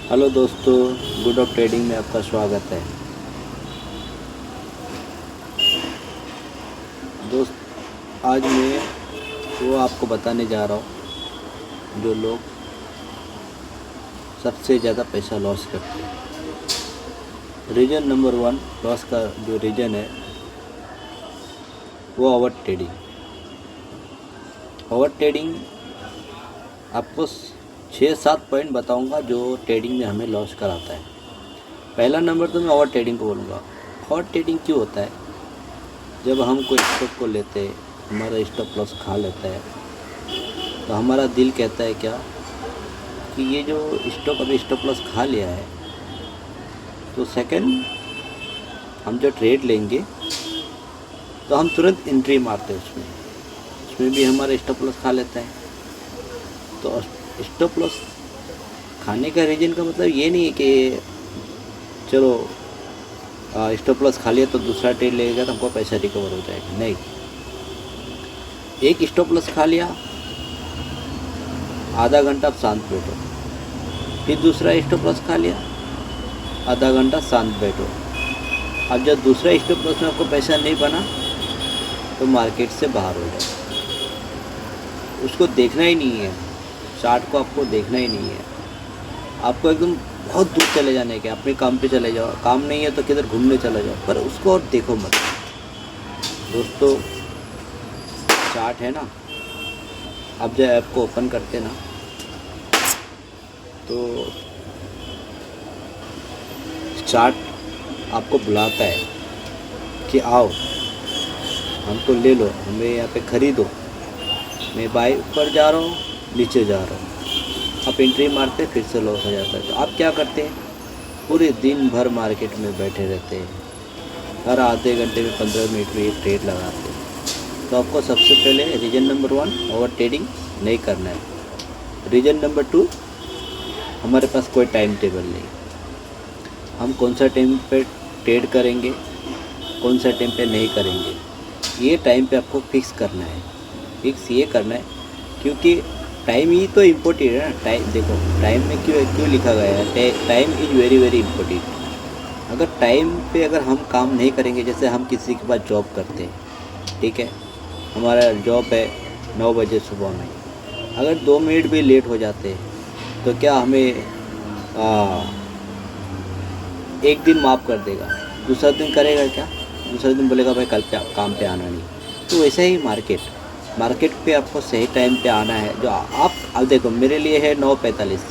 Hello दोस्तों, good of trading में आपका स्वागत है। दोस्त, आज मैं वो आपको बताने जा रहा हूँ जो लोग सबसे ज़्यादा पैसा लॉस करते हैं। रीज़न नंबर 1 लॉस का जो रीज़न है वो ओवर ट्रेडिंग। ओवर ट्रेडिंग आपको 6-7 पॉइंट बताऊंगा जो ट्रेडिंग में हमें लॉस कराता है। पहला नंबर तो मैं ओवर ट्रेडिंग को बोलूँगा। ओवर ट्रेडिंग क्यों होता है? जब हम कोई स्टॉक को लेते हैं, हमारा स्टॉप लॉस खा लेता है, तो हमारा दिल कहता है क्या कि ये जो स्टॉक अभी स्टॉप लॉस खा लिया है, तो सेकंड हम जो ट्रेड लेंगे तो हम तुरंत एंट्री मारते हैं उसमें भी हमारा स्टॉप लॉस खा लेता है। तो स्टॉप लॉस खाने का रीज़न का मतलब ये नहीं है कि चलो स्टॉप लॉस खा लिया तो दूसरा ट्रेड लेगा तो हमको पैसा रिकवर हो जाएगा। नहीं, एक स्टॉप लॉस खा लिया, आधा घंटा आप शांत बैठो, फिर दूसरा स्टॉप लॉस खा लिया, आधा घंटा शांत बैठो। अब जब दूसरा स्टॉप लॉस में आपको पैसा नहीं बना तो मार्केट से बाहर हो जाओ। उसको देखना ही नहीं है, चार्ट को आपको देखना ही नहीं है। आपको एकदम बहुत दूर चले जाने के, अपने काम पे चले जाओ, काम नहीं है तो किधर घूमने चले जाओ, पर उसको और देखो मत। दोस्तों, चार्ट है ना, आप जब ऐप को ओपन करते ना तो चार्ट आपको बुलाता है कि आओ हमको ले लो, हमें यहाँ पे ख़रीदो। मैं बाई ऊपर जा रहा हूँ, नीचे जा रहा हूँ, आप एंट्री मारते फिर से लॉस हो जाता है। तो आप क्या करते हैं? पूरे दिन भर मार्केट में बैठे रहते हैं, हर आधे घंटे में 15 मिनट में एक ट्रेड लगाते हैं। तो आपको सबसे पहले रीज़न नंबर 1 ओवर ट्रेडिंग नहीं करना है। रीज़न नंबर 2, हमारे पास कोई टाइम टेबल नहीं। हम कौन सा टाइम पे ट्रेड करेंगे, कौन सा टाइम पे नहीं करेंगे, ये टाइम पे आपको फिक्स करना है। फिक्स ये करना है क्योंकि टाइम ही तो इम्पोर्टेंट है ना। टाइम देखो, टाइम में क्यों लिखा गया है, time is very very important. अगर टाइम पे अगर हम काम नहीं करेंगे, जैसे हम किसी के पास जॉब करते हैं, ठीक है, हमारा जॉब है 9 बजे सुबह में, अगर 2 मिनट भी लेट हो जाते हैं तो क्या हमें एक दिन माफ़ कर देगा, दूसरा दिन करेगा क्या? दूसरा दिन बोलेगा भाई कल काम पे आना नहीं। तो वैसे ही मार्केट पे आपको सही टाइम पे आना है। जो आप अब देखो, मेरे लिए है 9:45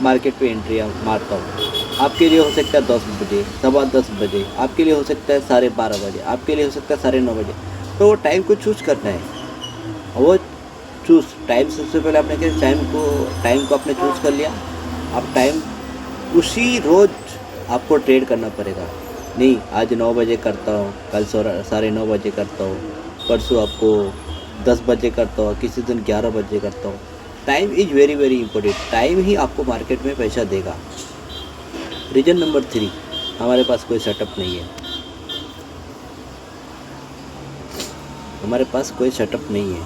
मार्केट पे एंट्री मारता हूँ। आपके लिए हो सकता है 10 बजे, 10:15 बजे, आपके लिए हो सकता है 12:30 बजे, आपके लिए हो सकता है 9:30 बजे। तो वो टाइम को चूज़ करना है। वो चूज़ टाइम, सबसे पहले आपने क्या, टाइम को आपने चूज़ कर लिया। अब टाइम उसी रोज़ आपको ट्रेड करना पड़ेगा। नहीं, आज 9 बजे करता हूँ, कल 9:30 बजे करता हूँ, परसों आपको 10 बजे करता हूँ, किसी दिन 11 बजे करता हूँ। Time is very very important. Time ही आपको मार्केट में पैसा देगा। रीज़न नंबर 3, हमारे पास कोई सेटअप नहीं है। हमारे पास कोई सेटअप नहीं है।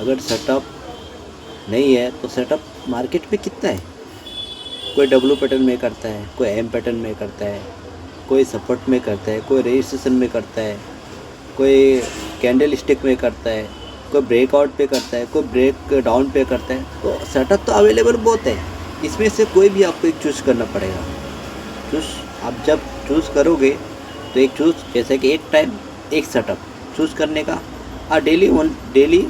अगर सेटअप नहीं है तो सेटअप मार्केट में कितना है? कोई डब्लू पैटर्न में करता है, कोई एम पैटर्न में करता है, कोई सपोर्ट में करता है, कोई रजिस्ट्रेशन में करता है, कोई कैंडल स्टिक में करता है, कोई ब्रेकआउट पे करता है, कोई ब्रेक डाउन पे करता है। तो सेटअप तो अवेलेबल बहुत है, इसमें से कोई भी आपको एक चूज़ करना पड़ेगा। आप जब चूज़ करोगे तो एक चूज़, जैसे कि एक टाइम एक सेटअप चूज़ करने का, और डेली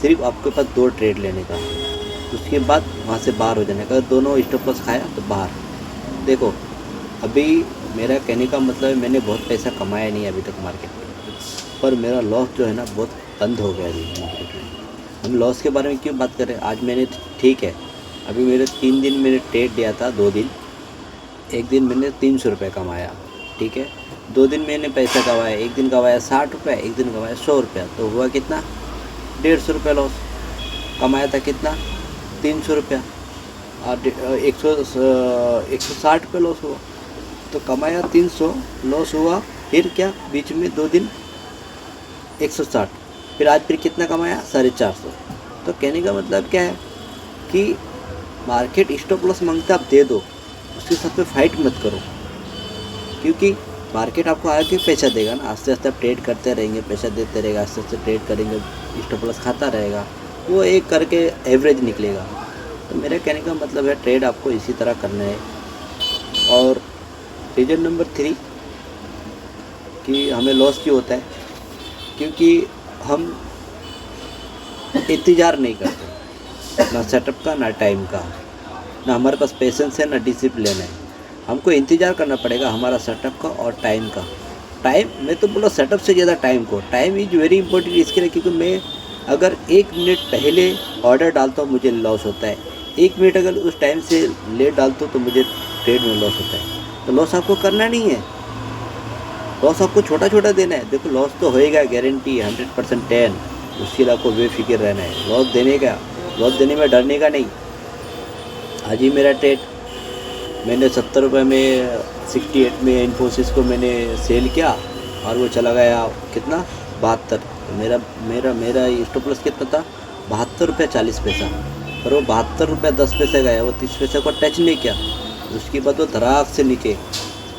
सिर्फ आपके पास 2 ट्रेड लेने का, उसके बाद वहाँ से बाहर हो जाने का। अगर दोनों स्टॉप लॉस खाया तो बाहर। देखो, अभी मेरा कहने का मतलब है, मैंने बहुत पैसा कमाया नहीं अभी तक मार्केट में, पर मेरा लॉस जो है ना बहुत बंद हो गया अभी मार्केट में। हम लॉस के बारे में क्यों बात कर रहे हैं? आज मैंने, ठीक है, अभी मेरे 3 दिन मैंने ट्रेड लिया था, 2 दिन, एक दिन मैंने 300 रुपये कमाया, ठीक है। 2 दिन मैंने पैसा कमाया, एक दिन कमाया 60 रुपये, एक दिन कमाया 100 रुपया, तो हुआ कितना? 150 रुपये लॉस। कमाया था कितना? 300 रुपया, और 160 रुपये लॉस हुआ। तो कमाया 300, लॉस हुआ, फिर क्या बीच में 2 दिन 160, फिर आज फिर कितना कमाया? 450। तो कहने का मतलब क्या है कि मार्केट स्टॉप लॉस मांगता, आप दे दो, उसके साथ में फाइट मत करो, क्योंकि मार्केट आपको आगे पैसा देगा ना। आस्ते आस्ते आप ट्रेड करते रहेंगे, पैसा देते रहेगा, आस्ते आस्ते ट्रेड करेंगे, स्टॉप लॉस खाता रहेगा, वो एक करके एवरेज निकलेगा। तो मेरे कहने का मतलब है ट्रेड आपको इसी तरह करना है। और रीज़न नंबर 3 कि हमें लॉस क्यों होता है, क्योंकि हम इंतज़ार नहीं करते, ना सेटअप का, ना टाइम का, ना हमारे पास पेशेंस है, ना डिसिप्लिन है। हमको इंतज़ार करना पड़ेगा हमारा सेटअप का और टाइम का। टाइम, मैं तो बोला सेटअप से ज़्यादा टाइम को, टाइम इज़ वेरी इंपॉर्टेंट इसके लिए, क्योंकि मैं अगर 1 मिनट पहले ऑर्डर डालता हूँ मुझे लॉस होता है, 1 मिनट अगर उस टाइम से लेट डालता हूँ तो मुझे ट्रेड में लॉस होता है। तो लॉस आपको करना नहीं है, लॉस आपको छोटा छोटा देना है। देखो लॉस तो होएगा गारंटी 100% 10, उसके लिए आपको बेफिक्र रहना है। लॉस देने का, लॉस देने में डरने का नहीं। आज ही मेरा ट्रेड मैंने 70 रुपये में 68 में इन्फोसिस को मैंने सेल किया और वो चला गया कितना 72। तो मेरा स्टॉप लॉस कितना था 72 रुपये 40 पैसा, पर वो 72 रुपये 10 पैसे गया, वो 30 पैसे को टच नहीं किया। उसके बाद वो धड़ाक से नीचे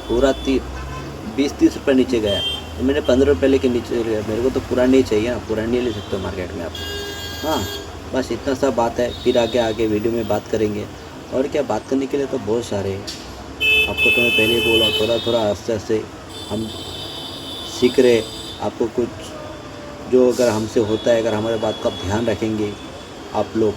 पूरा 20-30 रुपये नीचे गया। तो मैंने 15 रुपये लेके नीचे गया। मेरे को तो पूरा नहीं चाहिए ना, पूरा नहीं ले सकते मार्केट में आप। हाँ बस इतना सा बात है, फिर आगे वीडियो में बात करेंगे। और क्या बात करने के लिए तो बहुत सारे हैं। आपको तो मैं पहले ही बोला, थोड़ा थोड़ा आस्ते आस्ते हम सीख रहे। आपको कुछ जो अगर हमसे होता है, अगर हमारे बात का आप ध्यान रखेंगे आप लोग,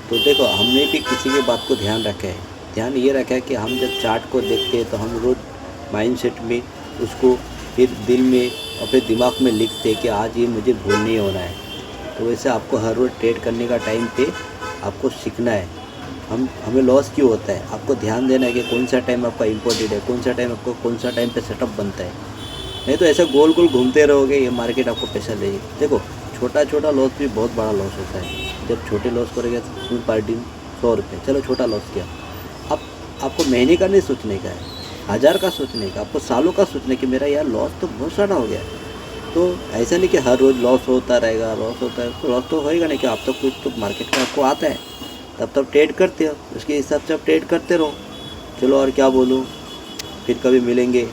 तो देखो हमने भी किसी की बात को ध्यान रखा है। ध्यान ये रखा है कि हम जब चार्ट को देखते हैं तो हम रोज़ माइंडसेट में उसको फिर दिल में और फिर दिमाग में लिखते हैं कि आज ये मुझे भूल नहीं होना है। तो वैसे आपको हर रोज़ ट्रेड करने का टाइम पे आपको सीखना है। हमें लॉस क्यों होता है, आपको ध्यान देना है कि कौन सा टाइम आपका इम्पोर्टेंट है, कौन सा टाइम आपको कौन सा टाइम पे सेटअप बनता है। नहीं तो ऐसा गोल गोल घूमते रहोगे, ये मार्केट आपको पैसा देगी। देखो छोटा छोटा लॉस भी बहुत बड़ा लॉस होता है। जब छोटे लॉस करेंगे फुल पार्टी 100 रुपये, चलो छोटा लॉस किया। अब आपको महीने का नहीं सोचने का है, 1000 का सोचने का, आपको सालों का सोचने कि मेरा यार लॉस तो बहुत सारा हो गया। तो ऐसा नहीं कि हर रोज़ लॉस होता रहेगा, लॉस होता है तो लॉस तो होएगा नहीं। कि आप तो कुछ तो मार्केट का आपको आता है, तब ट्रेड करते हो, उसके हिसाब से आप ट्रेड करते रहो। चलो और क्या बोलूँ, फिर कभी मिलेंगे।